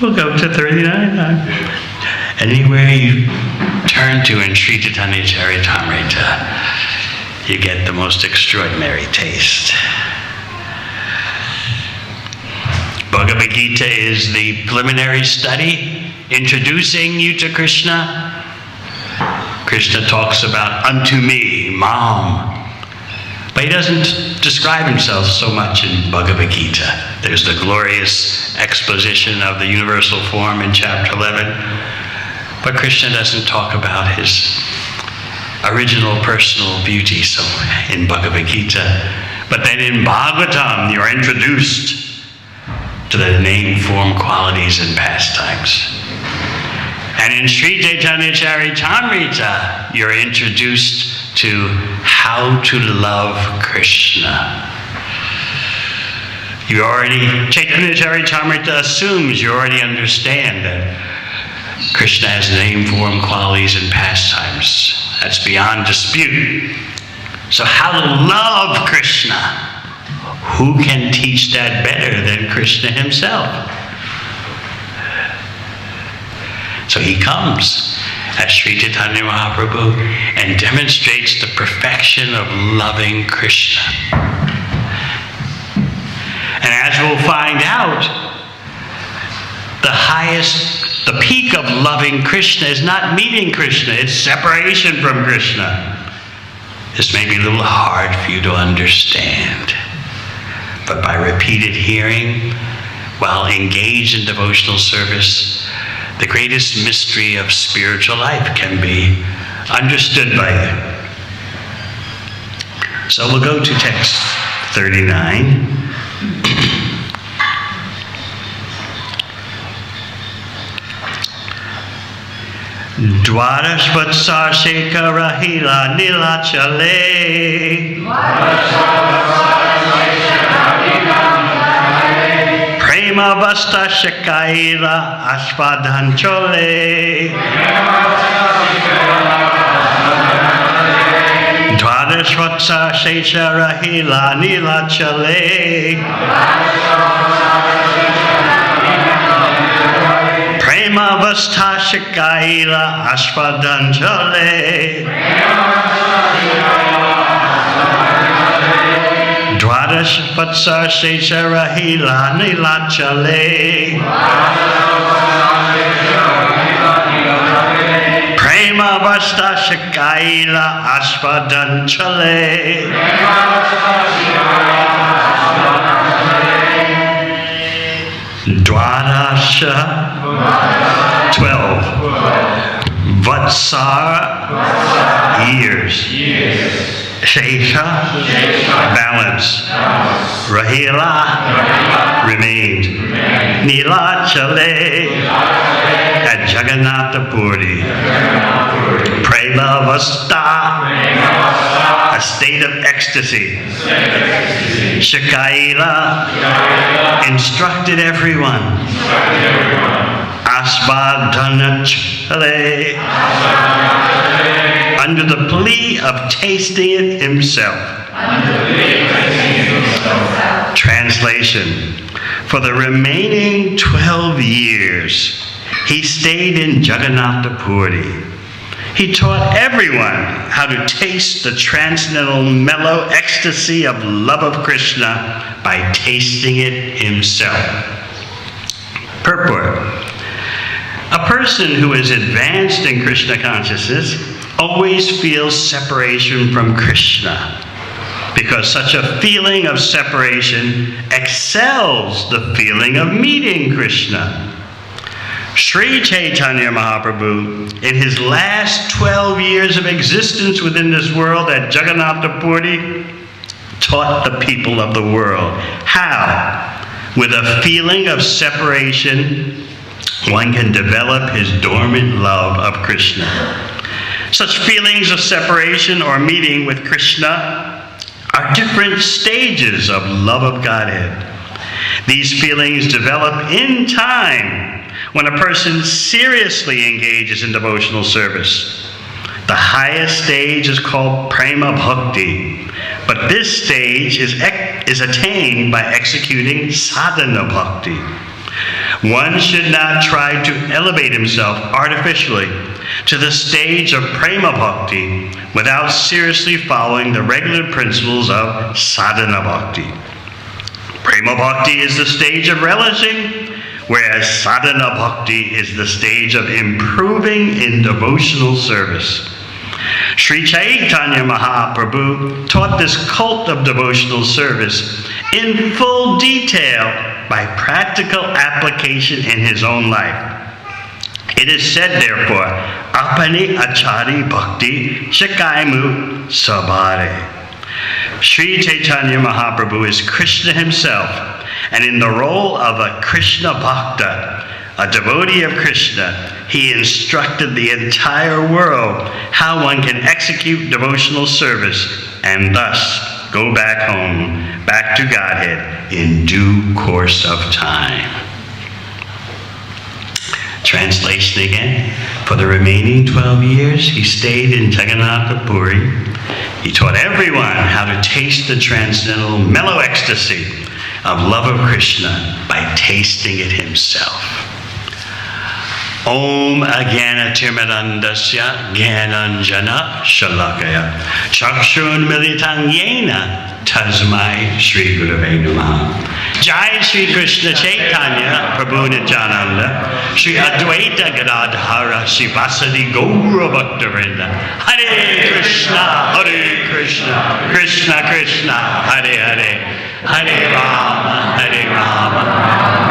We'll go to 39. Anywhere you turn to in Sri Chaitanya Charitamrita, you get the most extraordinary taste. Bhagavad Gita is the preliminary study introducing you to Krishna. Krishna talks about unto me, Mam. But he doesn't describe himself so much in Bhagavad Gita. There's the glorious exposition of the universal form in chapter 11. But Krishna doesn't talk about his original personal beauty so in Bhagavad Gita. But then in Bhagavatam, you're introduced to the name, form, qualities, and pastimes. And in Sri Chaitanya Charitamrita, you're introduced to how to love Krishna. Chaitanya Charitamrita assumes you already understand that Krishna has name, form, qualities, and pastimes. That's beyond dispute. So how to love Krishna? Who can teach that better than Krishna himself? So he comes as Sri Chaitanya Mahaprabhu and demonstrates the perfection of loving Krishna. And as we'll find out, the peak of loving Krishna is not meeting Krishna, it's separation from Krishna. This may be a little hard for you to understand, but by repeated hearing, while engaged in devotional service, the greatest mystery of spiritual life can be understood by you. So we'll go to text 39. Dwarash vatsar shekara hila nila chale. Prema vasta shekaila ashvadanchole. Dwarash vatsar shekara hila nila chale. Prema vasta shekaila ashvadanchole. Dwadash vatsar shechara hila nilachale. Prema vasta shekaila ashvadanchale. Dwadasha 12. Vatsar years. Shesha, balance. Rahila, remained. Nilachale, at Jagannatha Puri. Premavasta, a state of ecstasy. Shakaila, instructed everyone. Asvadhanachale, under the plea of tasting it himself. Translation. For the remaining 12 years, he stayed in Jagannatha Puri. He taught everyone how to taste the transcendental mellow ecstasy of love of Krishna by tasting it himself. Purport. A person who is advanced in Krishna consciousness always feels separation from Krishna, because such a feeling of separation excels the feeling of meeting Krishna. Sri Chaitanya Mahaprabhu, in his last 12 years of existence within this world at Jagannatha Puri, taught the people of the world how, with a feeling of separation, one can develop his dormant love of Krishna. Such feelings of separation or meeting with Krishna are different stages of love of Godhead. These feelings develop in time when a person seriously engages in devotional service. The highest stage is called Prema Bhakti, but this stage is attained by executing Sadhana Bhakti. One should not try to elevate himself artificially to the stage of Prema Bhakti without seriously following the regular principles of Sadhana Bhakti. Prema Bhakti is the stage of relishing, whereas Sadhana Bhakti is the stage of improving in devotional service. Sri Chaitanya Mahaprabhu taught this cult of devotional service in full detail by practical application in his own life. It is said, therefore, apani achari bhakti shikaimu sabare. Sri Chaitanya Mahaprabhu is Krishna himself, and in the role of a Krishna Bhakta, a devotee of Krishna, he instructed the entire world how one can execute devotional service and thus go back home, back to Godhead in due course of time. Translation again. For the remaining 12 years, he stayed in Jagannath Puri. He taught everyone how to taste the transcendental mellow ecstasy of love of Krishna by tasting it himself. Om Agana Tirmarandasya Gyananjana Shalakaya Chakshun Militang Yena Tasmai Shri Gurave Namaha. Jai Shri Krishna Chaitanya Prabhu Nityananda Shri Advaita Gadadhara Shri Vasadi Gaura Bhaktivinoda. Hare Krishna, Hare Krishna, Krishna Krishna, Hare Hare, Hare Rama, Hare Rama,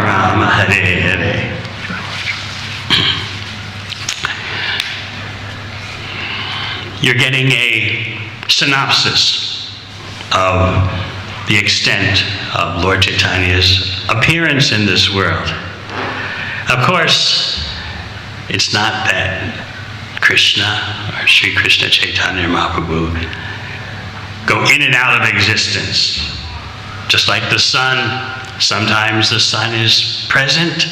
Rama Hare Hare. You're getting a synopsis of the extent of Lord Chaitanya's appearance in this world. Of course, it's not that Krishna or Sri Krishna Chaitanya Mahaprabhu go in and out of existence. Just like the sun, sometimes the sun is present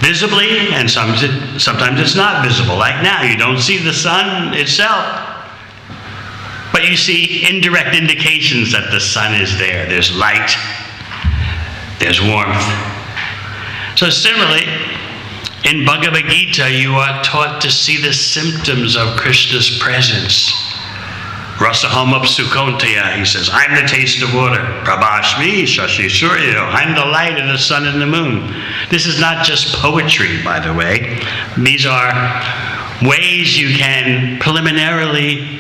visibly, and sometimes it's not visible. Like now, you don't see the sun itself, but you see indirect indications that the sun is there. There's light, there's warmth. So similarly, in Bhagavad Gita, you are taught to see the symptoms of Krishna's presence. Rasaham Apsukontaya, he says, I'm the taste of water. Prabhashmi Shashi Suryo, I'm the light of the sun and the moon. This is not just poetry, by the way. These are ways you can preliminarily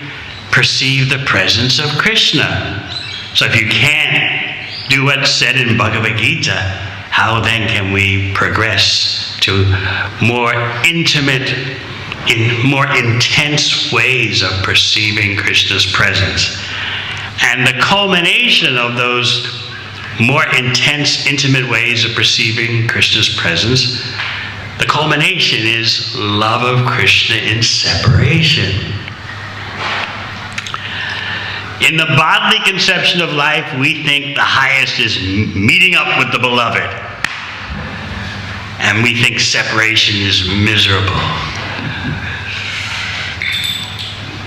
perceive the presence of Krishna. So if you can't do what's said in Bhagavad Gita, how then can we progress to more intimate, in more intense ways of perceiving Krishna's presence? And the culmination of those more intense, intimate ways of perceiving Krishna's presence, the culmination is love of Krishna in separation. In the bodily conception of life, we think the highest is meeting up with the beloved. And we think separation is miserable.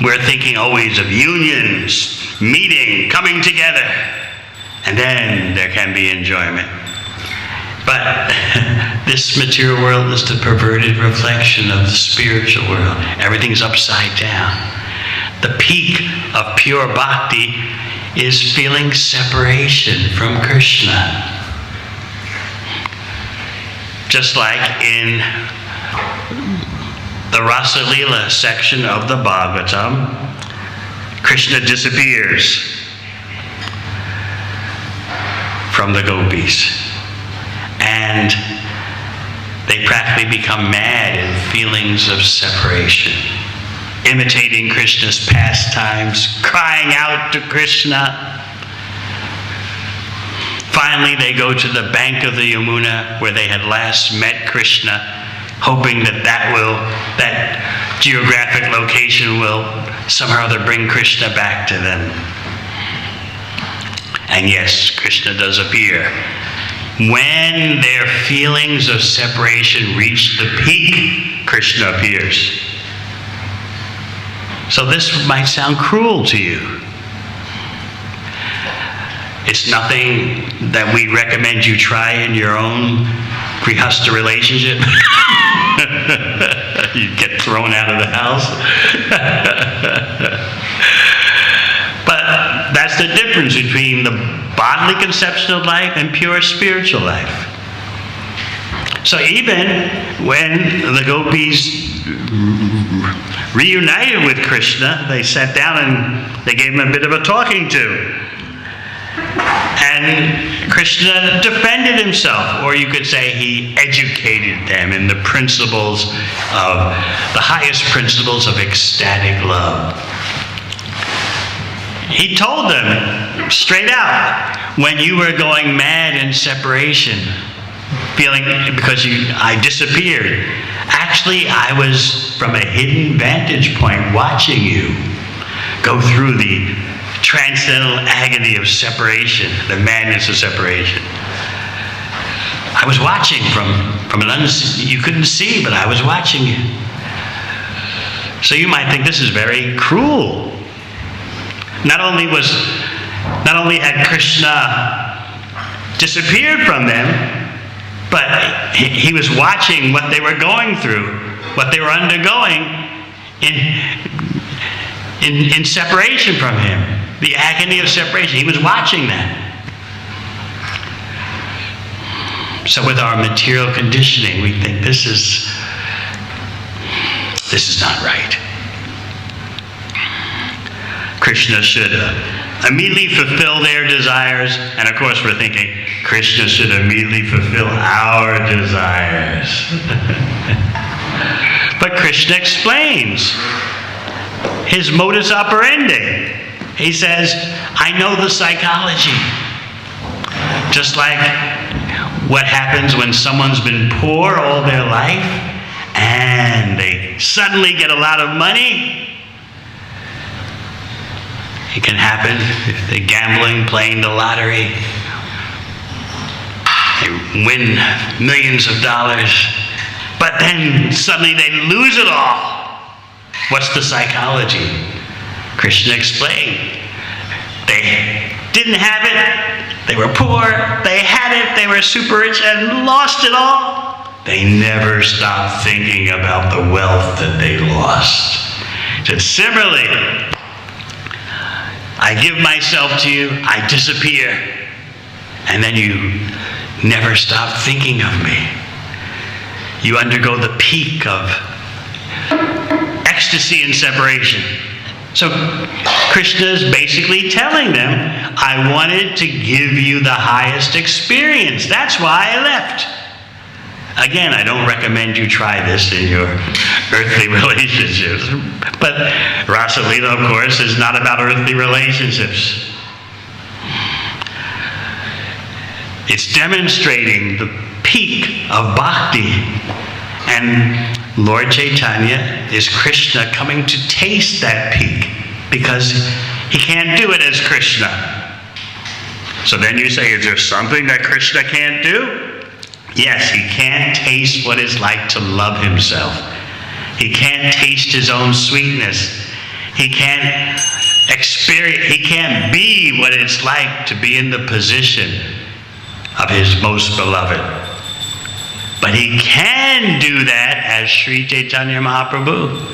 We're thinking always of unions, meeting, coming together, and then there can be enjoyment. But this material world is the perverted reflection of the spiritual world. Everything's upside down. The peak of pure bhakti is feeling separation from Krishna. Just like in the Adi-lila section of the Bhagavatam, Krishna disappears from the gopis, and they practically become mad in feelings of separation, imitating Krishna's pastimes, crying out to Krishna. Finally, they go to the bank of the Yamuna where they had last met Krishna, hoping that that geographic location will somehow or other bring Krishna back to them. And yes, Krishna does appear. When their feelings of separation reach the peak, Krishna appears. So this might sound cruel to you. It's nothing that we recommend you try in your own grihastha relationship. You get thrown out of the house. But that's the difference between the bodily conception of life and pure spiritual life. So even when the gopis reunited with Krishna, they sat down and they gave him a bit of a talking to. And Krishna defended himself, or you could say he educated them in the principles of, the highest principles of ecstatic love. He told them straight out, when you were going mad in separation, feeling because I disappeared, actually I was from a hidden vantage point watching you go through the transcendental agony of separation, the madness of separation. I was watching from an you couldn't see, but I was watching you. So you might think this is very cruel. Not only had Krishna disappeared from them, but he was watching what they were going through, what they were undergoing in separation from him. The agony of separation. He was watching that. So with our material conditioning, we think this is not right. Krishna should immediately fulfill their desires, and of course we're thinking Krishna should immediately fulfill our desires. But Krishna explains his modus operandi. He says, I know the psychology. Just like what happens when someone's been poor all their life and they suddenly get a lot of money. It can happen if they're gambling, playing the lottery. They win millions of dollars, but then suddenly they lose it all. What's the psychology? Krishna explained. They didn't have it, they were poor, they had it, they were super rich and lost it all. They never stopped thinking about the wealth that they lost. He said, similarly, I give myself to you, I disappear, and then you never stop thinking of me. You undergo the peak of ecstasy and separation. So Krishna is basically telling them, I wanted to give you the highest experience. That's why I left. Again, I don't recommend you try this in your earthly relationships. But Rasa-lila, of course, is not about earthly relationships. It's demonstrating the peak of bhakti. And Lord Chaitanya is Krishna coming to taste that peak because he can't do it as Krishna. So then you say, is there something that Krishna can't do? Yes, he can't taste what it's like to love himself. He can't taste his own sweetness. He can't experience, he can't be what it's like to be in the position of his most beloved. But he can do that as Sri Chaitanya Mahaprabhu.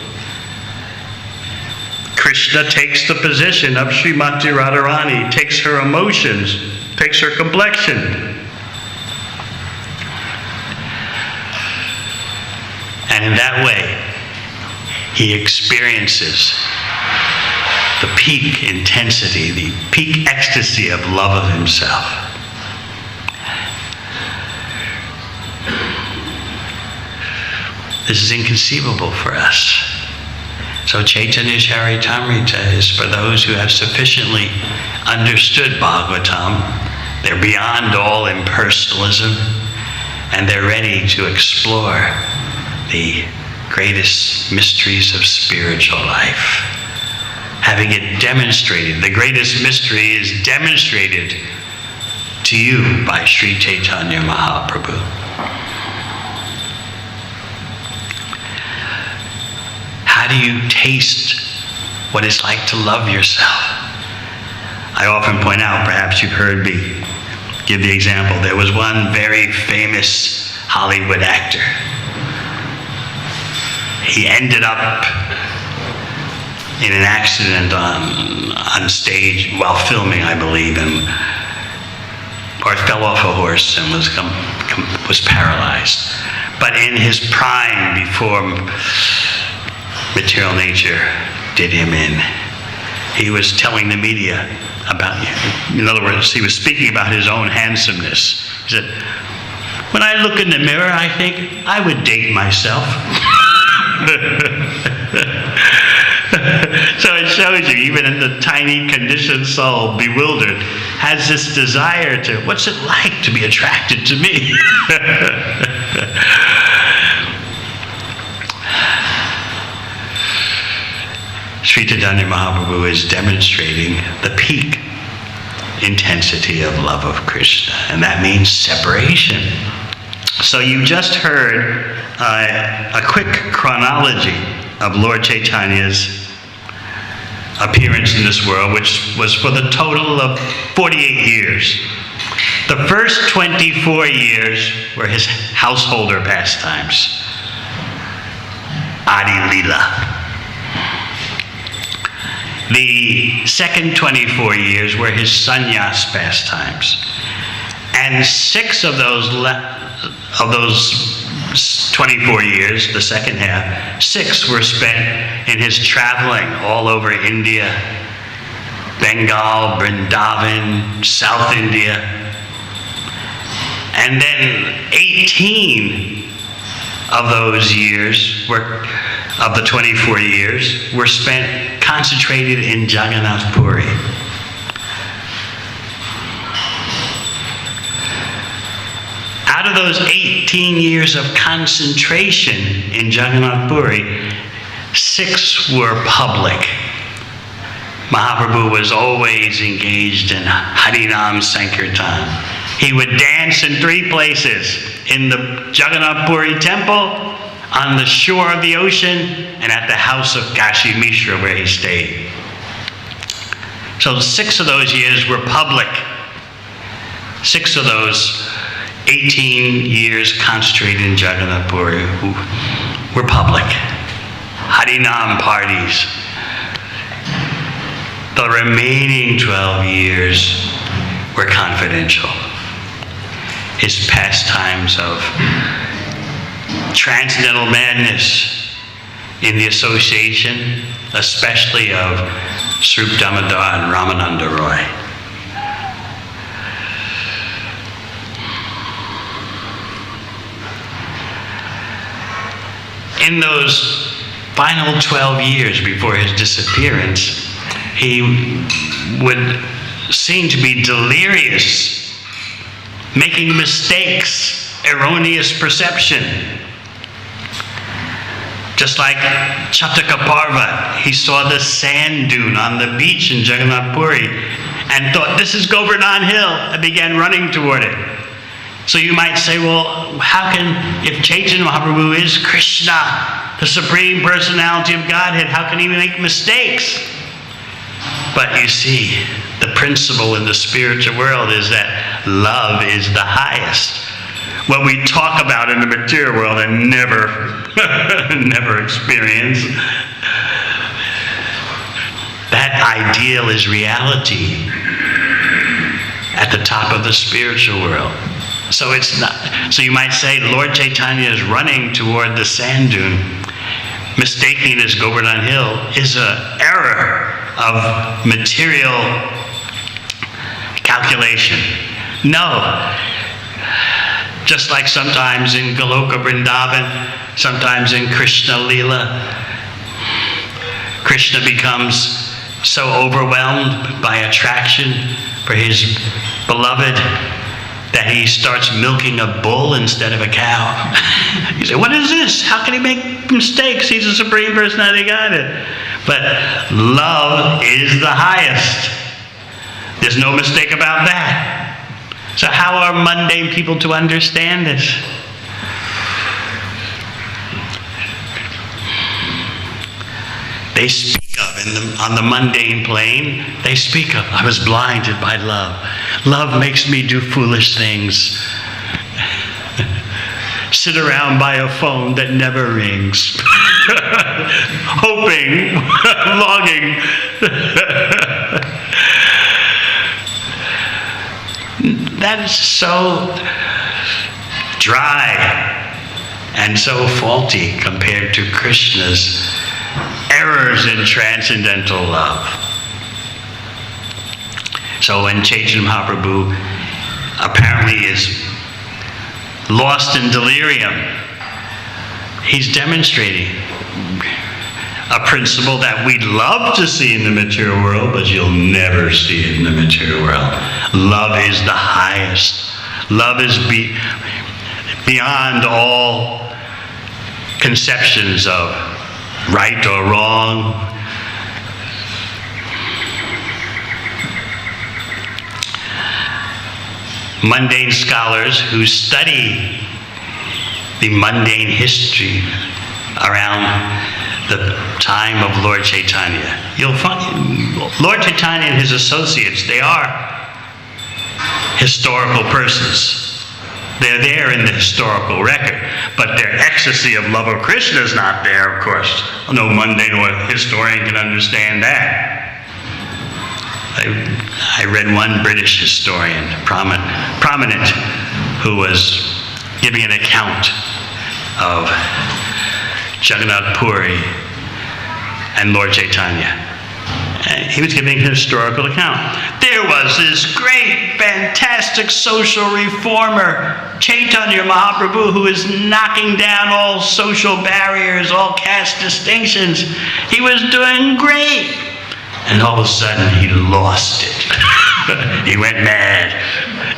Krishna takes the position of Srimati Radharani, takes her emotions, takes her complexion. And in that way, he experiences the peak intensity, the peak ecstasy of love of himself. This is inconceivable for us. So Chaitanya Caritamrita is for those who have sufficiently understood Bhagavatam. They're beyond all impersonalism, and they're ready to explore the greatest mysteries of spiritual life. Having it demonstrated, the greatest mystery is demonstrated to you by Sri Chaitanya Mahaprabhu. How do you taste what it's like to love yourself. I often point out, perhaps you've heard me give the example, there was one very famous Hollywood actor. He ended up in an accident on stage while filming, I believe, or fell off a horse and was paralyzed. But in his prime, before material nature did him in, he was telling the media about, in other words, he was speaking about his own handsomeness. He said, "When I look in the mirror, I think I would date myself." So it shows you, even in the tiny conditioned soul, bewildered, has this desire to, what's it like to be attracted to me? Sri Chaitanya Mahaprabhu is demonstrating the peak intensity of love of Krishna, and that means separation. So you just heard a quick chronology of Lord Chaitanya's appearance in this world, which was for the total of 48 years. The first 24 years were his householder pastimes, Adi-lila. The second 24 years were his sannyas pastimes. And 6 of those 24 years, the second half, 6 were spent in his traveling all over India, Bengal, Vrindavan, South India. And then 18 of those years, of the 24 years, were spent concentrated in Jagannath Puri. Out of those 18 years of concentration in Jagannath Puri, 6 were public. Mahaprabhu was always engaged in Harinam Sankirtan. He would dance in 3 places: in the Jagannath Puri temple, on the shore of the ocean, and at the house of Kashi Mishra, where he stayed. So 6 of those years were public. 6 of those 18 years concentrated in Jagannath Puri were public. Harinam parties. The remaining 12 years were confidential. His pastimes of transcendental madness in the association, especially of Srup Damodar and Ramananda Roy. In those final 12 years before his disappearance, he would seem to be delirious, making mistakes, erroneous perception. Just like Chatakaparva, he saw the sand dune on the beach in Jagannath Puri and thought, this is Govardhan Hill, and began running toward it. So you might say, well, how can, if Chaitanya Mahaprabhu is Krishna, the Supreme Personality of Godhead, how can he make mistakes? But you see, the principle in the spiritual world is that love is the highest. What we talk about in the material world and never, never experience, that ideal is reality at the top of the spiritual world. So it's not. So you might say Lord Chaitanya is running toward the sand dune, mistaking it as Govardhan Hill, is an error of material calculation. No. Just like sometimes in Goloka Vrindavan, sometimes in Krishna Lila, Krishna becomes so overwhelmed by attraction for his beloved that he starts milking a bull instead of a cow. You say, what is this? How can he make mistakes? He's a Supreme Personality of Godhead. But love is the highest. There's no mistake about that. So how are mundane people to understand this? They speak on the mundane plane, they speak of, I was blinded by love. Love makes me do foolish things. Sit around by a phone that never rings. Hoping, longing. That is so dry and so faulty compared to Krishna's errors in transcendental love. So when Chaitanya Mahaprabhu apparently is lost in delirium, he's demonstrating a principle that we'd love to see in the material world, but you'll never see it in the material world. Love is the highest. Love is beyond all conceptions of right or wrong. Mundane scholars who study the mundane history around the time of Lord Chaitanya, you'll find Lord Chaitanya and his associates, they are historical persons. They're there in the historical record, but their ecstasy of love of Krishna is not there, of course. No mundane historian can understand that. I read one British historian, prominent, who was giving an account of Jagannath Puri and Lord Chaitanya. And he was giving a historical account. There was this great, fantastic social reformer, Chaitanya Mahaprabhu, who is knocking down all social barriers, all caste distinctions. He was doing great. And all of a sudden, he lost it. He went mad.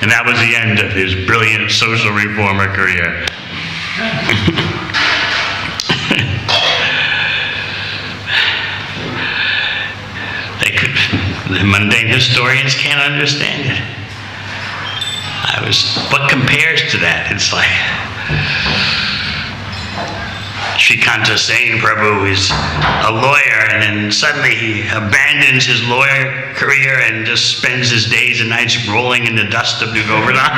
And that was the end of his brilliant social reformer career. The mundane historians can't understand it. What compares to that? It's like Srikanta Sain Prabhu is a lawyer, and then suddenly he abandons his lawyer career and just spends his days and nights rolling in the dust of New Govardhan.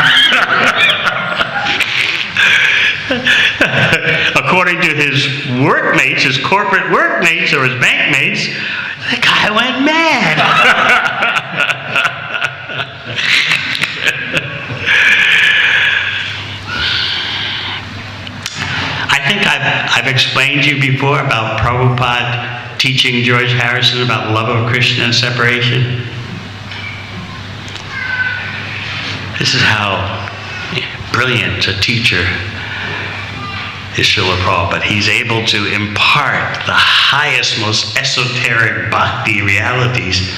According to his workmates, his corporate workmates or his bankmates, the guy went mad. I think I've explained to you before about Prabhupada teaching George Harrison about love of Krishna and separation. This is how brilliant a teacher is Srila Prabhupada. He's able to impart the highest, most esoteric bhakti realities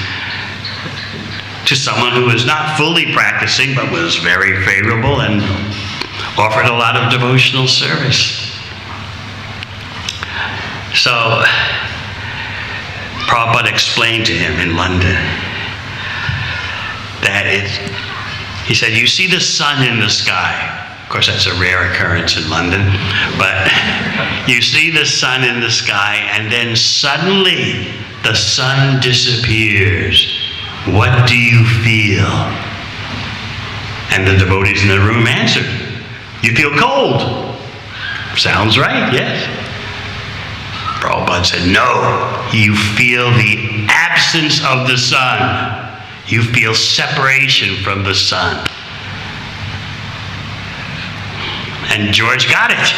to someone who is not fully practicing, but was very favorable and offered a lot of devotional service. So, Prabhupada explained to him in London that he said, you see the sun in the sky. Of course, that's a rare occurrence in London, but you see the sun in the sky, and then suddenly the sun disappears. What do you feel? And the devotees in the room answered, you feel cold. Sounds right, yes. Prabhupada said, no, you feel the absence of the sun. You feel separation from the sun. And George got it.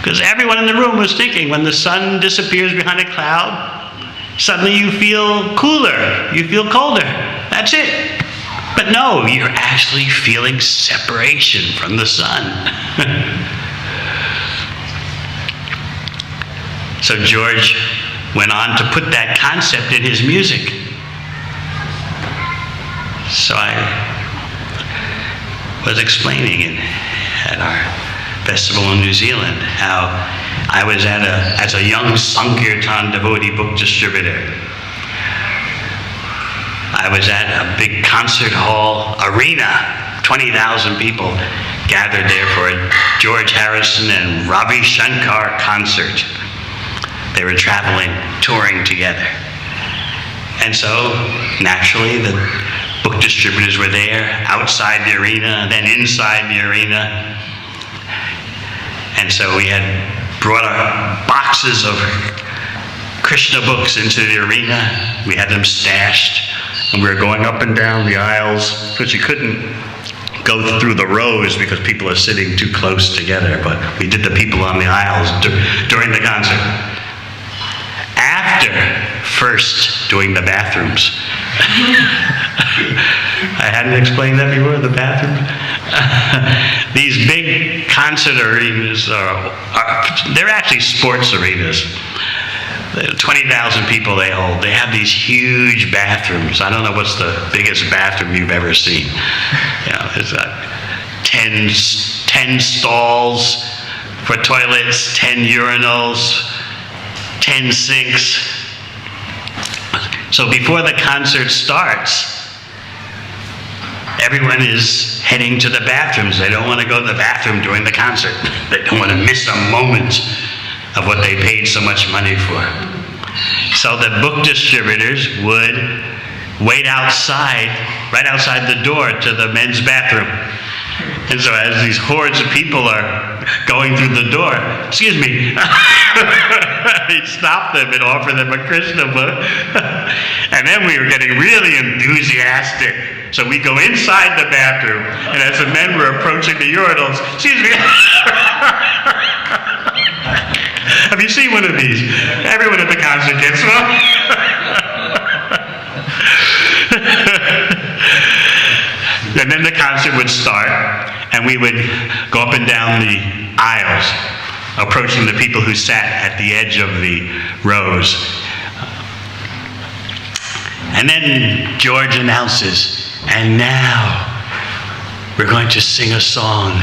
Because everyone in the room was thinking, when the sun disappears behind a cloud, suddenly you feel cooler, you feel colder. That's it. But no, you're actually feeling separation from the sun. So George went on to put that concept in his music. So I was explaining at our festival in New Zealand how I was as a young Sankirtan devotee book distributor. I was at a big concert hall arena, 20,000 people gathered there for a George Harrison and Ravi Shankar concert. They were traveling, touring together. And so, naturally, the book distributors were there, outside the arena, then inside the arena. And so we had brought our boxes of Krishna books into the arena. We had them stashed, and we were going up and down the aisles, because you couldn't go through the rows because people are sitting too close together, but we did the people on the aisles during the concert. After first doing the bathrooms. I hadn't explained that before, the bathroom. These big concert arenas they're actually sports arenas. 20,000 people they hold. They have these huge bathrooms. I don't know what's the biggest bathroom you've ever seen. You know, there's 10 stalls for toilets, 10 urinals, 10 sinks. So before the concert starts, everyone is heading to the bathrooms. They don't want to go to the bathroom during the concert. They don't want to miss a moment of what they paid so much money for. So the book distributors would wait outside, right outside the door to the men's bathroom. And so as these hordes of people are going through the door, excuse me, he'd stop them and offer them a Krishna book. And then we were getting really enthusiastic. So we go inside the bathroom, and as the men were approaching the urinals, excuse me, have you seen one of these? Everyone at the concert gets one. And then the concert would start, and we would go up and down the aisles, approaching the people who sat at the edge of the rows. And then George announces, and now we're going to sing a song.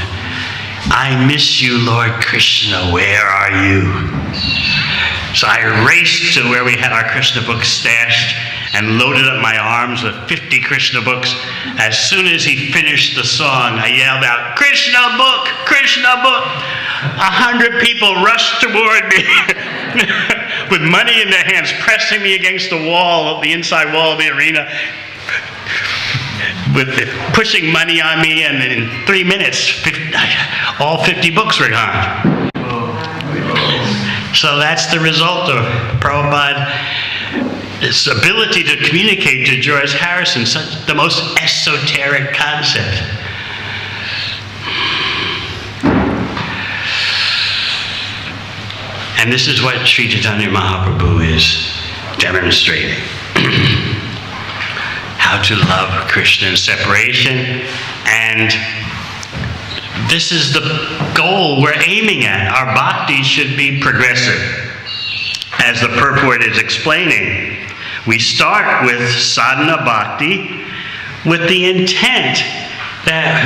I miss you, Lord Krishna, where are you? So I raced to where we had our Krishna books stashed and loaded up my arms with 50 Krishna books. As soon as he finished the song, I yelled out, Krishna book, Krishna book. 100 people rushed toward me with money in their hands, pressing me against the wall, the inside wall of the arena, with pushing money on me, and in 3 minutes, all 50 books were gone. So that's the result of Prabhupada's ability to communicate to George Harrison the most esoteric concept. And this is what Sri Chaitanya Mahaprabhu is demonstrating. How to love Krishna in separation, and this is the goal we're aiming at. Our bhakti should be progressive. As the purport is explaining, we start with sadhana bhakti with the intent that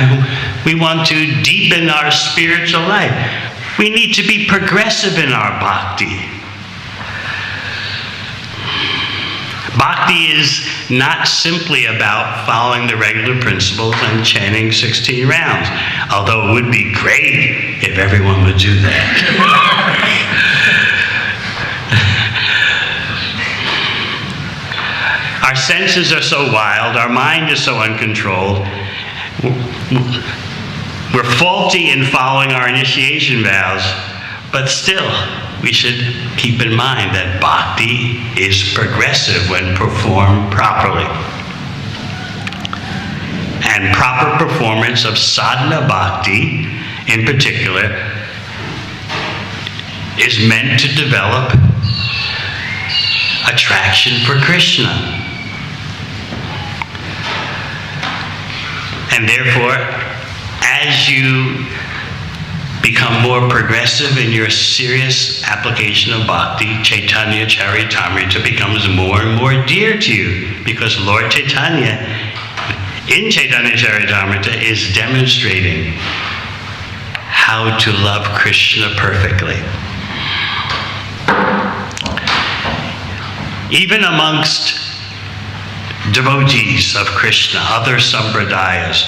we want to deepen our spiritual life. We need to be progressive in our bhakti. Bhakti is not simply about following the regular principles and chanting 16 rounds, although it would be great if everyone would do that. Our senses are so wild, our mind is so uncontrolled. We're faulty in following our initiation vows, but still, we should keep in mind that bhakti is progressive when performed properly. And proper performance of sadhana bhakti, in particular, is meant to develop attraction for Krishna. And therefore, as you become more progressive in your serious application of bhakti, Chaitanya Charitamrita becomes more and more dear to you, because Lord Chaitanya in Chaitanya Charitamrita is demonstrating how to love Krishna perfectly. Even amongst devotees of Krishna, other sampradayas,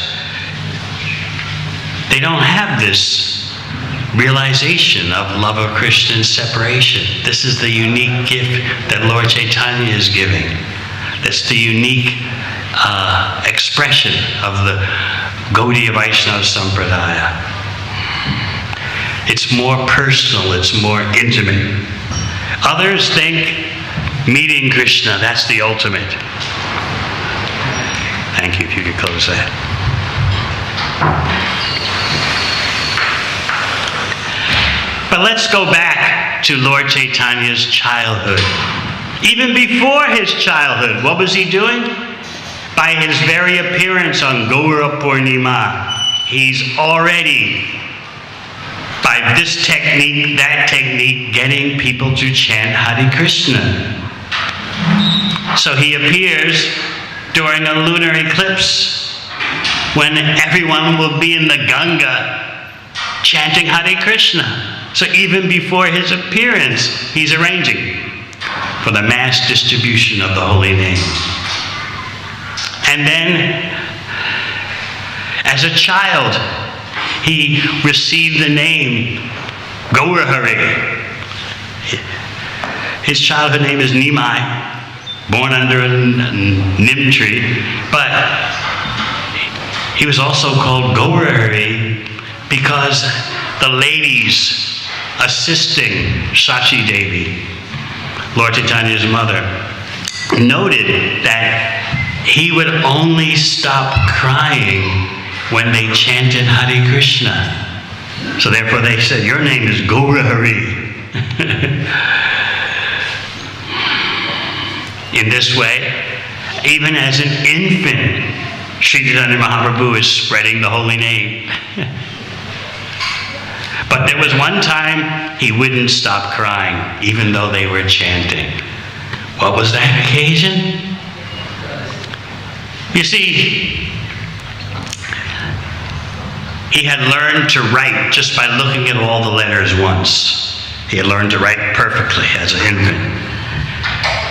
they don't have this realization of love of Krishna and separation. This is the unique gift that Lord Chaitanya is giving. That's the unique expression of the Gaudiya Vaishnava Sampradaya. It's more personal, it's more intimate. Others think meeting Krishna, that's the ultimate. Thank you, if you could close that. But let's go back to Lord Chaitanya's childhood. Even before his childhood, what was he doing? By his very appearance on Gaura Purnima, he's already, by this technique, that technique, getting people to chant Hare Krishna. So he appears during a lunar eclipse when everyone will be in the Ganga chanting Hare Krishna. So even before his appearance, he's arranging for the mass distribution of the holy name. And then, as a child, he received the name Gaurahari. His childhood name is Nimai, born under a nim tree, but he was also called Gaurahari because the ladies assisting Sachi Devi, Lord Chaitanya's mother, noted that he would only stop crying when they chanted Hare Krishna. So therefore they said, your name is Gaurahari. In this way, even as an infant, Sri Chaitanya Mahaprabhu is spreading the holy name. But there was one time he wouldn't stop crying, even though they were chanting. What was that occasion? You see, he had learned to write just by looking at all the letters once. He had learned to write perfectly as an infant.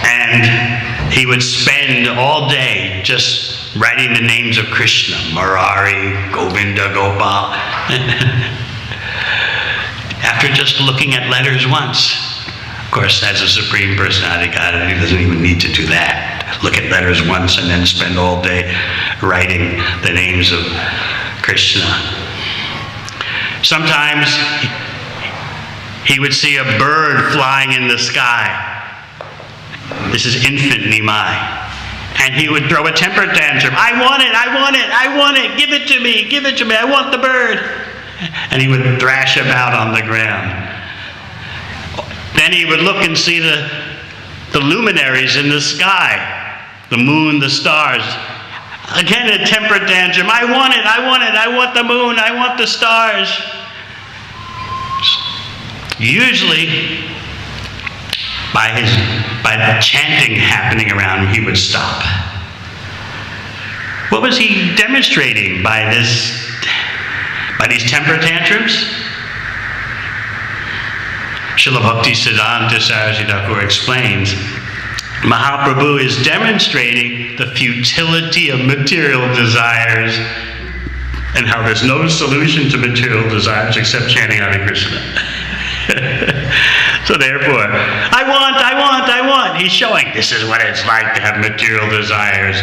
And he would spend all day just writing the names of Krishna, Murari, Govinda, Gopal. After just looking at letters once. Of course, as a Supreme Personality God, he doesn't even need to do that. Look at letters once and then spend all day writing the names of Krishna. Sometimes he would see a bird flying in the sky. This is infant Nimai. And he would throw a temper tantrum. I want it, I want it, I want it, give it to me, I want the bird. And he would thrash about on the ground. Then he would look and see the luminaries in the sky, the moon, the stars. Again, a temper tantrum. I want it, I want it, I want the moon, I want the stars. Usually, by the chanting happening around him, he would stop. What was he demonstrating by these temper tantrums? Srila Bhakti Siddhanta Saraswati Thakur explains, Mahaprabhu is demonstrating the futility of material desires and how there's no solution to material desires except chanting Hare Krishna. So therefore, I want. He's showing this is what it's like to have material desires.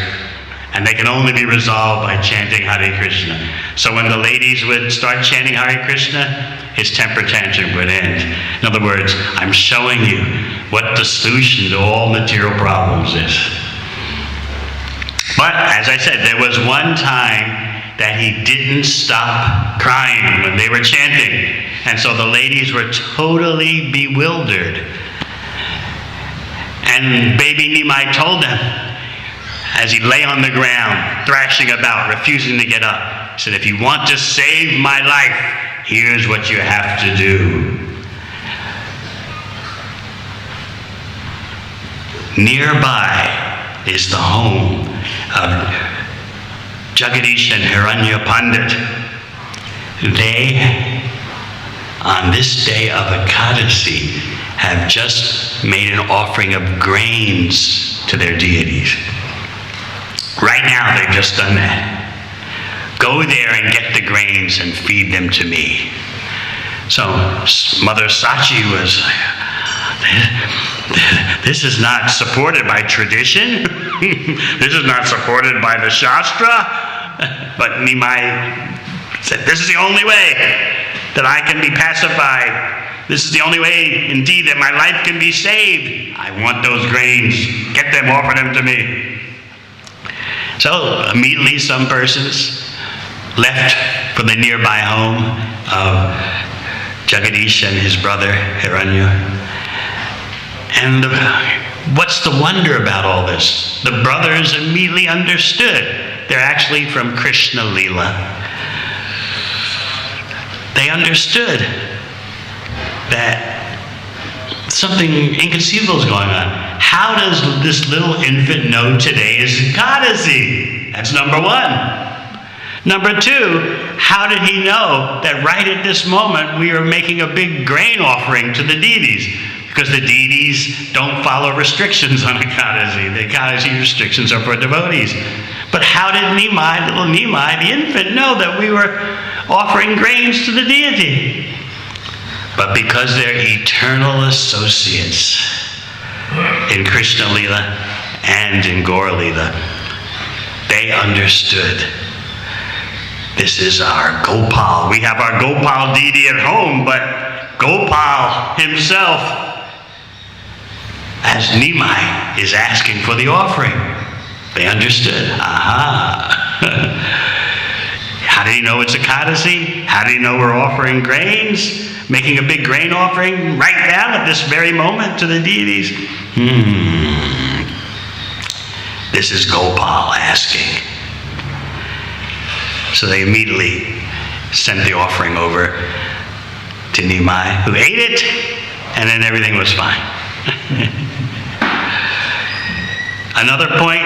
And they can only be resolved by chanting Hare Krishna. So when the ladies would start chanting Hare Krishna, his temper tantrum would end. In other words, I'm showing you what the solution to all material problems is. But, as I said, there was one time that he didn't stop crying when they were chanting. And so the ladies were totally bewildered. And baby Nimai told them, as he lay on the ground, thrashing about, refusing to get up, he said, if you want to save my life, here's what you have to do. Nearby is the home of Jagadish and Hiranya Pandit. They, on this day of Ekadasi, have just made an offering of grains to their deities. Right now, they've just done that. Go there and get the grains and feed them to me. So Mother Sachi was, this is not supported by tradition. This is not supported by the Shastra. But Nimai said, this is the only way that I can be pacified. This is the only way, indeed, that my life can be saved. I want those grains. Get them, offer them to me. So immediately some persons left for the nearby home of Jagadish and his brother Hiranyu. And what's the wonder about all this? The brothers immediately understood. They're actually from Krishna-lila. They understood that something inconceivable is going on. How does this little infant know today is Ekadasi? That's number one. Number two, how did he know that right at this moment we are making a big grain offering to the deities? Because the deities don't follow restrictions on Ekadasi. The Ekadasi restrictions are for devotees. But how did Nimai, little Nimai, the infant, know that we were offering grains to the deity? But because they're eternal associates in Krishna Lila and in Gaur Lila, they understood. This is our Gopal. We have our Gopal deity at home, but Gopal himself, as Nimai, is asking for the offering. They understood. Aha. How do you know it's Ekadasi? How do you know we're offering grains? Making a big grain offering right now at this very moment to the deities? This is Gopal asking. So they immediately sent the offering over to Nimai, who ate it, and then everything was fine. Another point,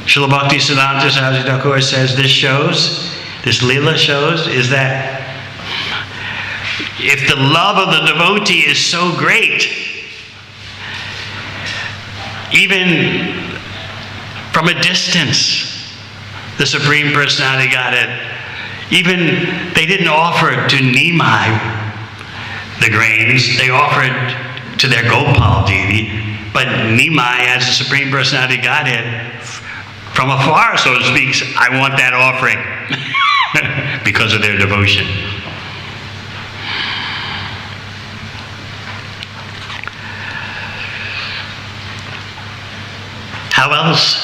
Srila Bhaktisiddhanta Saraswati Thakur says this Leela shows, is that if the love of the devotee is so great, even from a distance, the Supreme Personality Godhead, even they didn't offer to Nimai the grains, they offered to their Gopal deity. But Nimai, as the Supreme Personality Godhead, from afar, so to speak, I want that offering because of their devotion. How else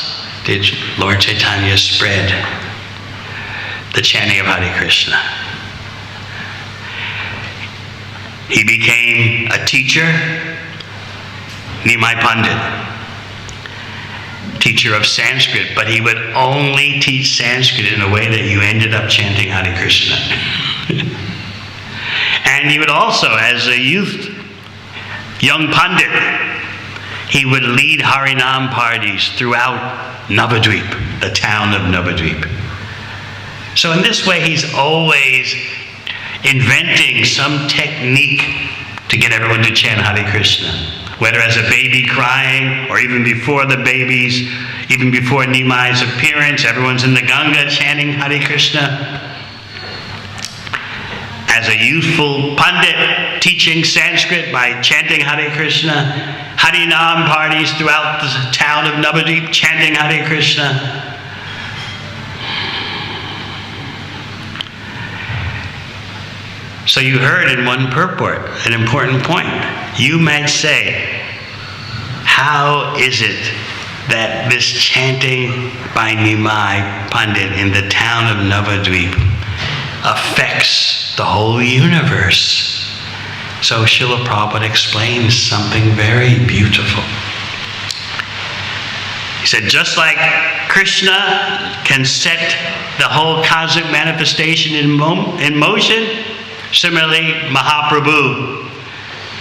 did Lord Chaitanya spread the chanting of Hare Krishna? He became a teacher, Nimai Pandit, teacher of Sanskrit, but he would only teach Sanskrit in a way that you ended up chanting Hare Krishna. And he would also, as a young Pandit, he would lead Harinam parties throughout Navadvip, the town of Navadvip. So in this way, he's always inventing some technique to get everyone to chant Hare Krishna. Whether as a baby crying, or even before the babies, even before Nimai's appearance, everyone's in the Ganga chanting Hare Krishna. As a youthful Pandit teaching Sanskrit by chanting Hare Krishna. Harinam parties throughout the town of Navadvip chanting Hare Krishna. So you heard in one purport an important point. You might say, how is it that this chanting by Nimai Pandit in the town of Navadvip affects the whole universe? So Srila Prabhupada explains something very beautiful. He said, just like Krishna can set the whole cosmic manifestation in motion, similarly Mahaprabhu,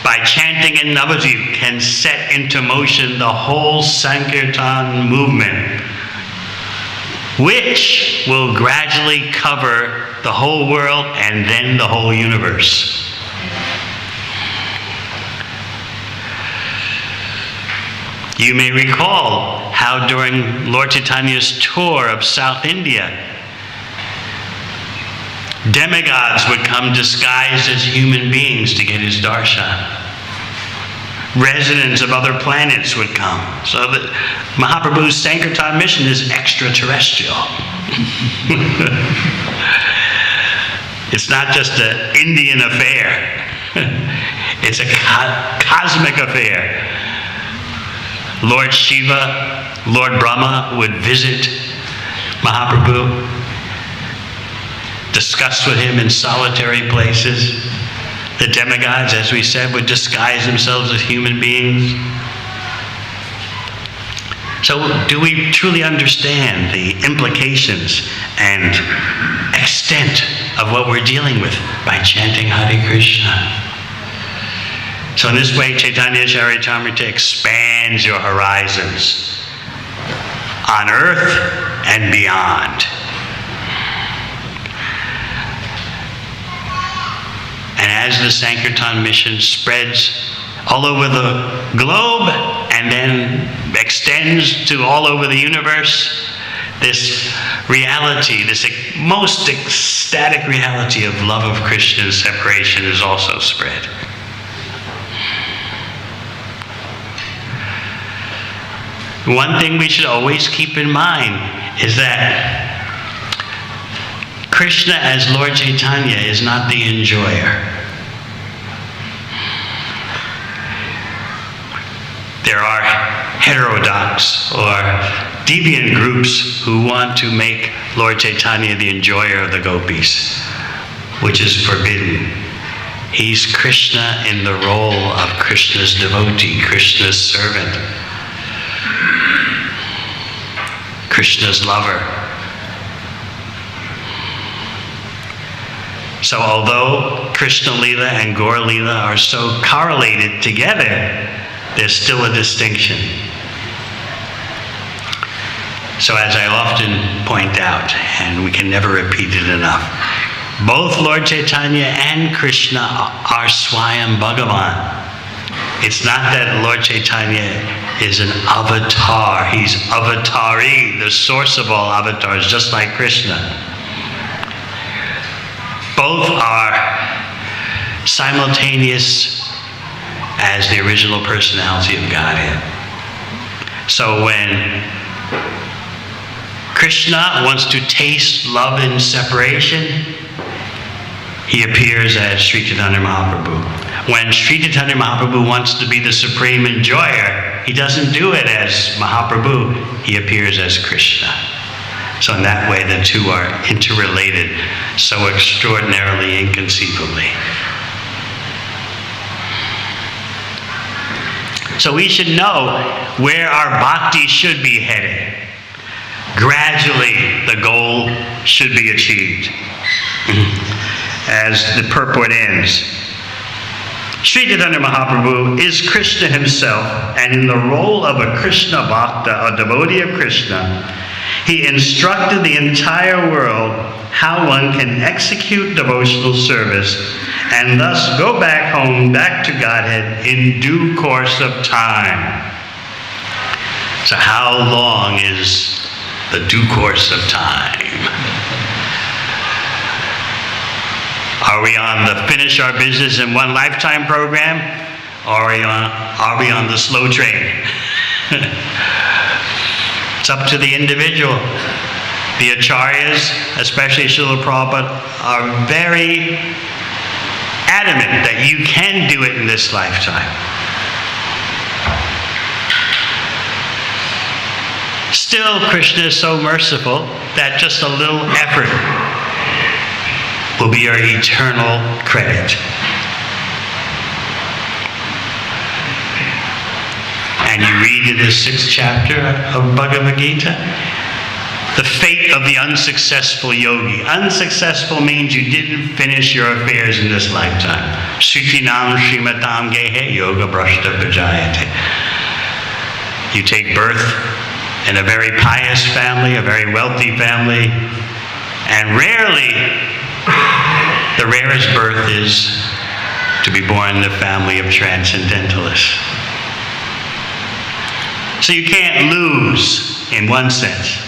by chanting in Navadvip, can set into motion the whole Sankirtan movement, which will gradually cover the whole world and then the whole universe. You may recall how during Lord Chaitanya's tour of South India, Demigods would come disguised as human beings to get his darshan. Residents of other planets would come. So that Mahaprabhu's Sankirtan mission is extraterrestrial. It's not just an Indian affair. It's a cosmic affair. Lord Shiva, Lord Brahma would visit Mahaprabhu, discuss with him in solitary places. The demigods, as we said, would disguise themselves as human beings. So do we truly understand the implications and extent of what we're dealing with by chanting Hare Krishna? So in this way, Chaitanya Caritamrita expands your horizons on earth and beyond. And as the Sankirtan mission spreads all over the globe and then extends to all over the universe, this reality, this most ecstatic reality of love of Krishna and separation is also spread. One thing we should always keep in mind is that Krishna as Lord Chaitanya is not the enjoyer. There are heterodox or deviant groups who want to make Lord Chaitanya the enjoyer of the gopis, which is forbidden. He's Krishna in the role of Krishna's devotee, Krishna's servant, Krishna's lover. So although Krishna-lila and Gaur-lila are so correlated together, there's still a distinction. So as I often point out, and we can never repeat it enough, both Lord Chaitanya and Krishna are Swayam Bhagavan. It's not that Lord Chaitanya is an avatar. He's avatari, the source of all avatars, just like Krishna. Both are simultaneous as the original personality of Godhead. So when Krishna wants to taste love in separation, he appears as Sri Chaitanya Mahaprabhu. When Sri Chaitanya Mahaprabhu wants to be the supreme enjoyer, he doesn't do it as Mahaprabhu, he appears as Krishna. So in that way, the two are interrelated so extraordinarily, inconceivably. So we should know where our bhakti should be headed. Gradually, the goal should be achieved. As the purport ends, Sri Chaitanya Mahaprabhu is Krishna himself, and in the role of a Krishna Bhakta, a devotee of Krishna, he instructed the entire world how one can execute devotional service and thus go back home, back to Godhead in due course of time. So how long is the due course of time? Are we on the finish our business in one lifetime program? Or are we on the slow train? It's up to the individual. The acharyas, especially Srila Prabhupada, are very adamant that you can do it in this lifetime. Still, Krishna is so merciful that just a little effort will be your eternal credit. And you read in the 6th chapter of Bhagavad Gita, the fate of the unsuccessful yogi. Unsuccessful means you didn't finish your affairs in this lifetime. Sritinam Srimatam Gehe Yoga Brashta Vijayate. You take birth in a very pious family, a very wealthy family, and rarely, the rarest birth is to be born in the family of transcendentalists. So you can't lose in one sense.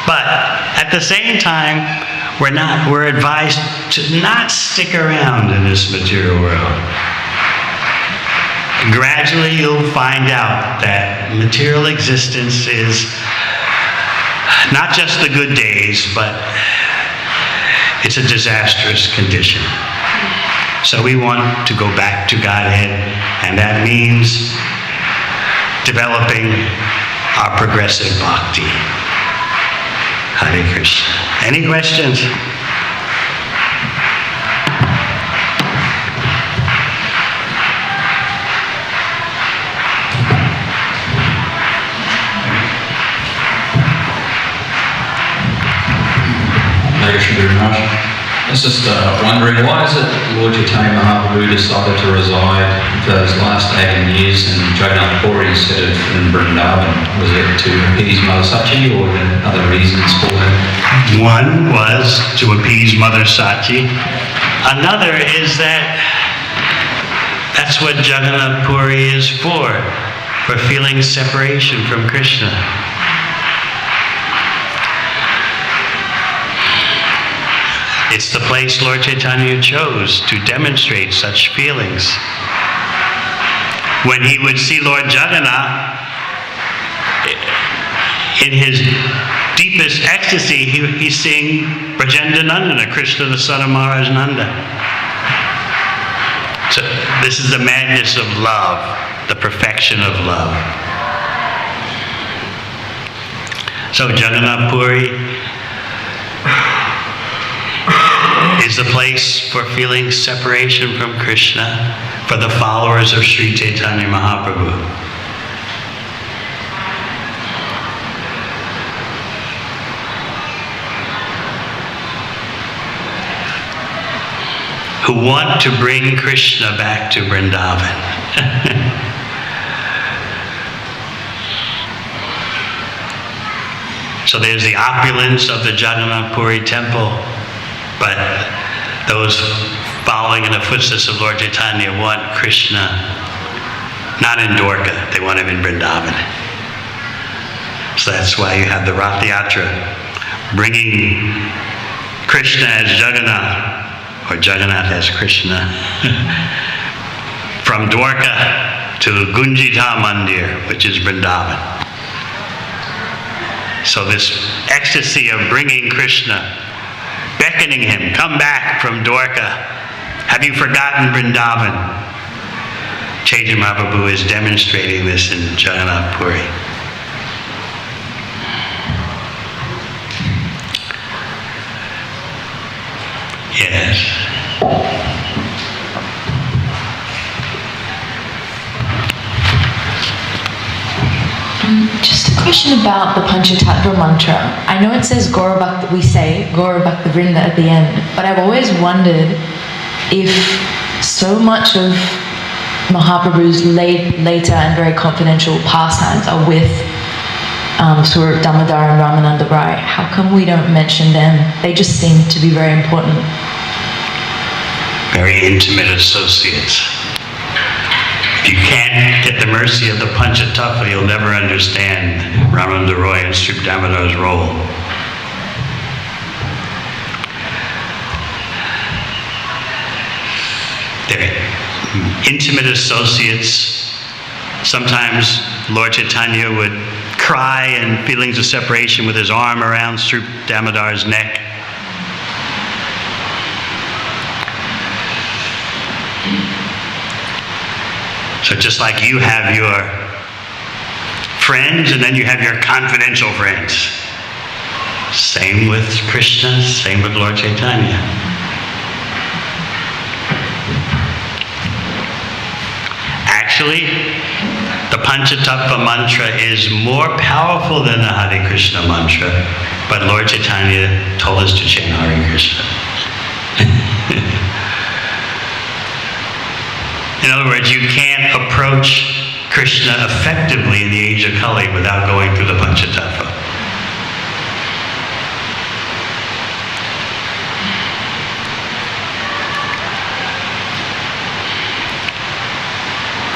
But at the same time, we're advised to not stick around in this material world. Gradually you'll find out that material existence is not just the good days, but it's a disastrous condition. So we want to go back to Godhead, and that means developing our progressive bhakti. Hare Krishna. Any questions? Hare Krishna very much. I was just wondering, why is it Lord Chaitanya Mahaprabhu decided to reside for those last 18 years in Jagannath Puri instead of in Vrindavan? Was it to appease Mother Sachi, or were there other reasons for that? One was to appease Mother Sachi. Another is that's what Jagannath Puri is for feeling separation from Krishna. It's the place Lord Chaitanya chose to demonstrate such feelings. When he would see Lord Jagannath, in his deepest ecstasy, he sing Brajendra Nandana, Krishna the son of Maharaj Nanda. So this is the madness of love, the perfection of love. So Jagannath Puri is the place for feeling separation from Krishna for the followers of Sri Chaitanya Mahaprabhu. Who want to bring Krishna back to Vrindavan. So there's the opulence of the Jagannath Puri temple, but those following in the footsteps of Lord Chaitanya want Krishna not in Dwarka, they want him in Vrindavan. So that's why you have the Rath Yatra, bringing Krishna as Jagannath, or Jagannath as Krishna, from Dwarka to Gunjita Mandir, which is Vrindavan. So this ecstasy of bringing Krishna, beckoning him, come back from Dwarka. Have you forgotten Vrindavan? Chaitanya Mahaprabhu is demonstrating this in Jagannath Puri. Yes. Just a question about the Panchatattva mantra. I know it says we say Gaura Bhakta Vrinda at the end, but I've always wondered if so much of Mahaprabhu's later and very confidential pastimes are with Swarup Damodar and Ramananda Rai. How come we don't mention them? They just seem to be very important. Very intimate associates. If you can't get the mercy of the Panchatattva, you'll never understand Ramananda Roy and Swarup Damodar's role. They're intimate associates. Sometimes Lord Chaitanya would cry in feelings of separation with his arm around Swarup Damodar's neck. So just like you have your friends and then you have your confidential friends. Same with Krishna, same with Lord Chaitanya. Actually, the Panchatattva mantra is more powerful than the Hare Krishna mantra, but Lord Chaitanya told us to chant Hare Krishna. In other words, you can't approach Krishna effectively in the age of Kali without going through the Panchatattva.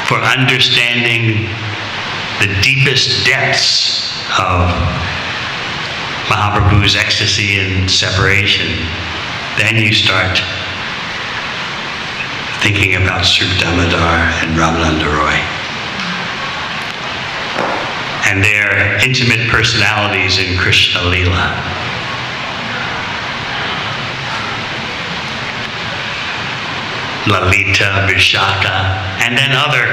For understanding the deepest depths of Mahaprabhu's ecstasy and separation, then you start thinking about Srup Damodar and Ramananda Roy and their intimate personalities in Krishna Lila. Lalita, Vishaka, and then other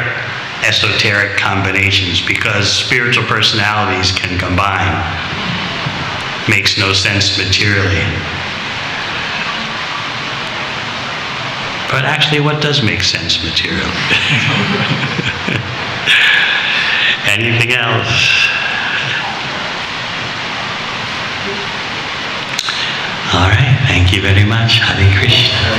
esoteric combinations, because spiritual personalities can combine. Makes no sense materially. But actually, what does make sense materially? Anything else? All right, thank you very much. Hare Krishna.